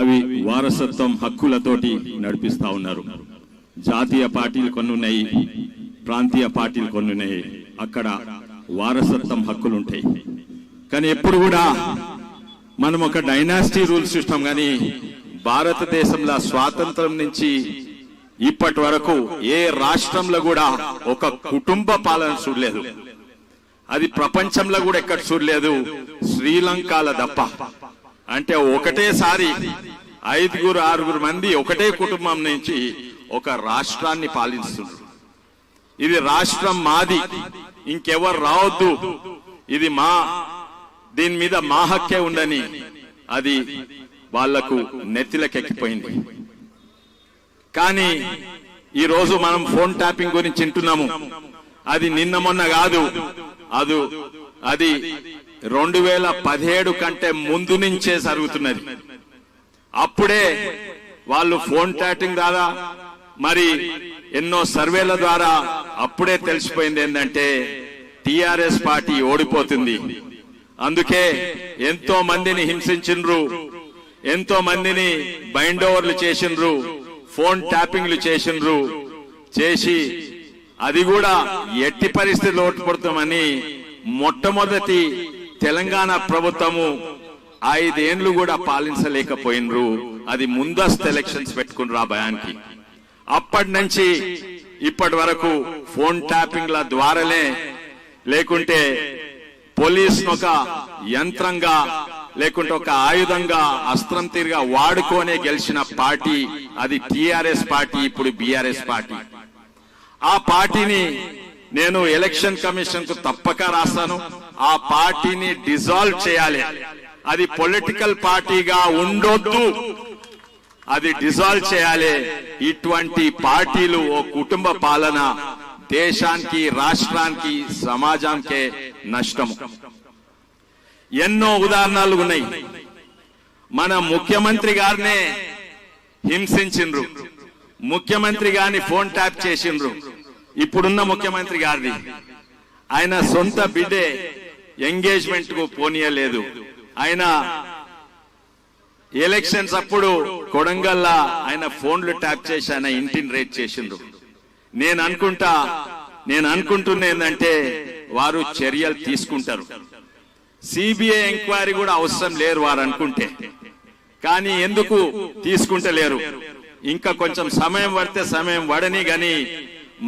అవి వారసత్వం హక్కులతోటి నడిపిస్తా ఉన్నారు. జాతీయ పార్టీలు కొన్ని ఉన్నాయి, ప్రాంతీయ పార్టీలు కొన్ని ఉన్నాయి. అక్కడ వారసత్వం హక్కులు ఉంటాయి. కానీ ఎప్పుడు కూడా మనం ఒక డైనాసిటీ రూల్ సిస్టమ్ కానీ భారతదేశంలో స్వాతంత్రం నుంచి ఇప్పటి వరకు ఏ రాష్ట్రంలో కూడా ఒక కుటుంబ పాలన చూడలేదు. అది ప్రపంచంలో కూడా ఎక్కడ చూడలేదు, శ్రీలంకలో తప్ప. అంటే ఒకటేసారి 5-6 మంది ఒకటే కుటుంబం నుంచి ఒక రాష్ట్రాన్ని పాలిస్తున్నారు. ఇది రాష్ట్రం మాది, ఇంకెవరు రావద్దు, ఇది దీని మీద మా హక్కే ఉండని అది వాళ్లకు నెత్తిలకెక్కిపోయింది. కానీ ఈ రోజు మనం ఫోన్ ట్యాపింగ్ గురించి వింటున్నాము. అది నిన్న మొన్న కాదు, అది 2017 కంటే ముందు నుంచే జరుగుతున్నది. అప్పుడే వాళ్ళు ఫోన్ ట్యాపింగ్ ద్వారా మరి ఎన్నో సర్వేల ద్వారా అప్పుడే తెలిసిపోయింది ఏంటంటే టిఆర్ఎస్ పార్టీ ఓడిపోతుంది. అందుకే ఎంతో మందిని హింసించిండ్రు, ఎంతో మందిని బైండ్ ఓవర్లు చేసిండ్రు, ఫోన్ ట్యాపింగ్లు చేసి అది కూడా ఎట్టి పరిస్థితులు ఓడిపోతామని మొట్టమొదటి తెలంగాణ ప్రభుత్వము 5 ఏళ్లు కూడా పాలించలేకపోయినరు. అది ముందస్తు ఎలక్షన్స్ పెట్టుకున్నారు ఆ భయానికి. అప్పటి నుంచి ఇప్పటి వరకు ఫోన్ ట్యాపింగ్ల ద్వారానే, లేకుంటే పోలీసును ఒక యంత్రంగా లేకుంటే ఒక ఆయుధంగా అస్త్రం తీరుగా వాడుకోనే గెలిచిన పార్టీ అది టిఆర్ఎస్ పార్టీ, ఇప్పుడు బిఆర్ఎస్ పార్టీ. ఆ పార్టీని నేను ఎలక్షన్ కమిషన్ కు తప్పక రాస్తాను. ఆ పార్టీని డిజాల్వ్ చేయాలి. అది పొలిటికల్ పార్టీగా ఉండొద్దు, అది డిజాల్వ్ చేయాలి. ఇటువంటి పార్టీలు ఓ కుటుంబ పాలన దేశానికి, రాష్ట్రానికి, సమాజానికే నష్టము. ఎన్నో ఉదాహరణలు ఉన్నాయి. మన ముఖ్యమంత్రి గారినే హింసించిండ్రు, ముఖ్యమంత్రి గారిని ఫోన్ ట్యాప్ చేసిండ్రు. ఇప్పుడున్న ముఖ్యమంత్రి గారిని ఆయన సొంత బిడ్డే ఎంగేజ్మెంట్ కు పోనీయలేదు. ఆయన ఎలక్షన్స్ అప్పుడు కొడంగల్లా ఆయన ఫోన్లు ట్యాప్ చేసి ఆయన ఇంటిని రేట్ చేసిండ్రు. నేను అనుకుంటున్నా ఏంటంటే వారు చర్యలు తీసుకుంటారు. సిబిఐ ఎంక్వైరీ కూడా అవసరం లేరు వారు అనుకుంటే. కానీ ఎందుకు తీసుకుంటలేరు? ఇంకా కొంచెం సమయం పడితే సమయం పడని గాని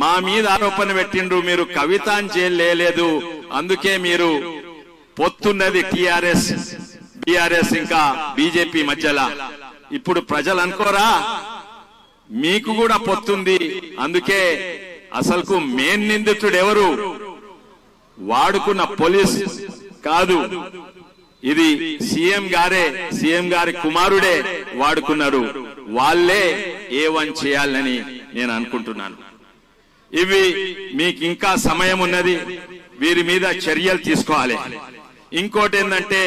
మా మీద ఆరోపణ పెట్టిండ్రు, మీరు కవితను జైలు లేదు, అందుకే మీరు పొత్తున్నది టిఆర్ఎస్ బిఆర్ఎస్ ఇంకా బీజేపీ మధ్యలో. ఇప్పుడు ప్రజలు అనుకోరా మీకు కూడా పొత్తుంది, అందుకే అసలుకు మెయిన్ నిందితుడు ఎవరు? వాడుకున్న పోలీస్ కాదు, ఇది సీఎం గారి కుమారుడే వాడుకున్నారు. వాళ్ళే A1 చేయాలని నేను అనుకుంటున్నాను. ఇవి మీకు ఇంకా సమయం ఉన్నది, వీరి మీద చర్యలు తీసుకోవాలి. ఇంకోటి ఏంటంటే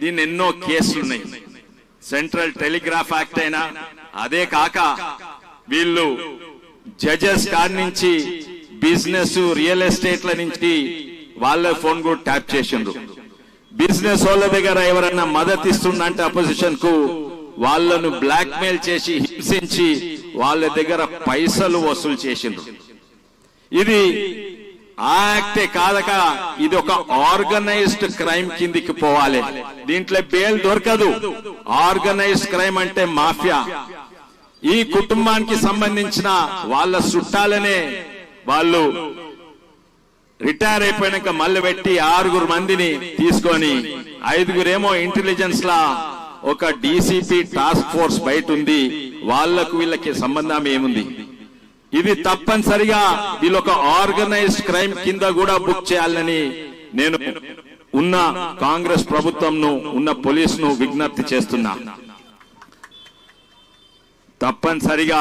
దీన్ని ఎన్నో కేసులున్నాయి. సెంట్రల్ టెలిగ్రాఫ్ యాక్ట్ అయినా, అదే కాక వీళ్ళు జడ్జెస్ కాడి నుంచి బిజినెస్ రియల్ ఎస్టేట్ల నుంచి వాళ్ళ ఫోన్ కూడా ట్యాప్ చేసిండ్రు. బిజినెస్ వాళ్ళ దగ్గర ఎవరన్నా మద్దతు ఇస్తుందంటే అపోజిషన్ కు వాళ్ళను బ్లాక్ మెయిల్ చేసి హింసించి వాళ్ళ దగ్గర పైసలు వసూలు చేసిండ్రు. ఇది ఆ యాక్టే కాదక ఇది ఒక ఆర్గనైజ్డ్ క్రైమ్ కిందికి పోవాలి. దీంట్లో బెయిల్ దొరకదు. ఆర్గనైజ్డ్ క్రైమ్ అంటే మాఫియా. ఈ కుటుంబానికి సంబంధించిన వాళ్ళ చుట్టాలనే వాళ్ళు రిటైర్ అయిపోయినాక మళ్ళీ పెట్టి 6 మందిని తీసుకొని 5 ఇంటెలిజెన్స్ లా ఒక డీసీపీ టాస్క్ ఫోర్స్ బయట ఉంది. వీళ్ళకి సంబంధం ఏముంది? ఇది తప్పనిసరిగా వీళ్ళొక ఆర్గనైజ్డ్ క్రైమ్ కింద కూడా బుక్ చేయాలని నేను ఉన్న కాంగ్రెస్ ప్రభుత్వంను, ఉన్న పోలీసును విజ్ఞప్తి చేస్తున్నా. తప్పనిసరిగా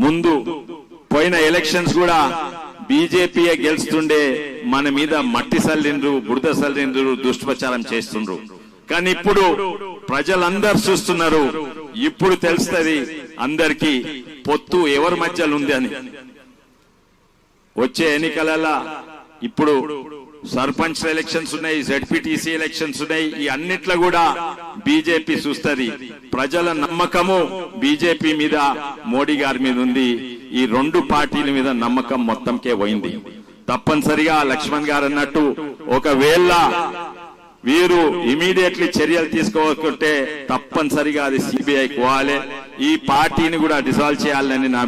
ముందు పోయిన ఎలక్షన్స్ కూడా బీజేపీయే గెలుస్తుండే, మన మీద మట్టి సల్లిండ్రు, బురద సల్లిండ్రు, దుష్ప్రచారం చేస్తుండ్రు. కానీ ఇప్పుడు ప్రజలందరూ చూస్తున్నారు. ఇప్పుడు తెలుస్తుంది అందరికీ పొత్తు ఎవరి మధ్యలో ఉంది అని. వచ్చే ఎన్నికలలో ఇప్పుడు సర్పంచ్ ఎలక్షన్స్ ఉన్నాయి, జెడ్పీటీసీ ఎలక్షన్స్ ఉన్నాయి. ఈ అన్నిట్లో కూడా బీజేపీ చూస్తుంది. ప్రజల నమ్మకము బీజేపీ మీద, మోడీ గారి మీద ఉంది. ఈ రెండు పార్టీల మీద నమ్మకం మొత్తంకే పోయింది. తప్పనిసరిగా లక్ష్మణ్ గారు అన్నట్టు ఒకవేళ వీరు ఇమీడియట్లీ చర్యలు తీసుకోవాలంటే తప్పనిసరిగా అది సిబిఐకి పోవాలి. ఈ పార్టీని కూడా డిసాల్వ్ చేయాలని నా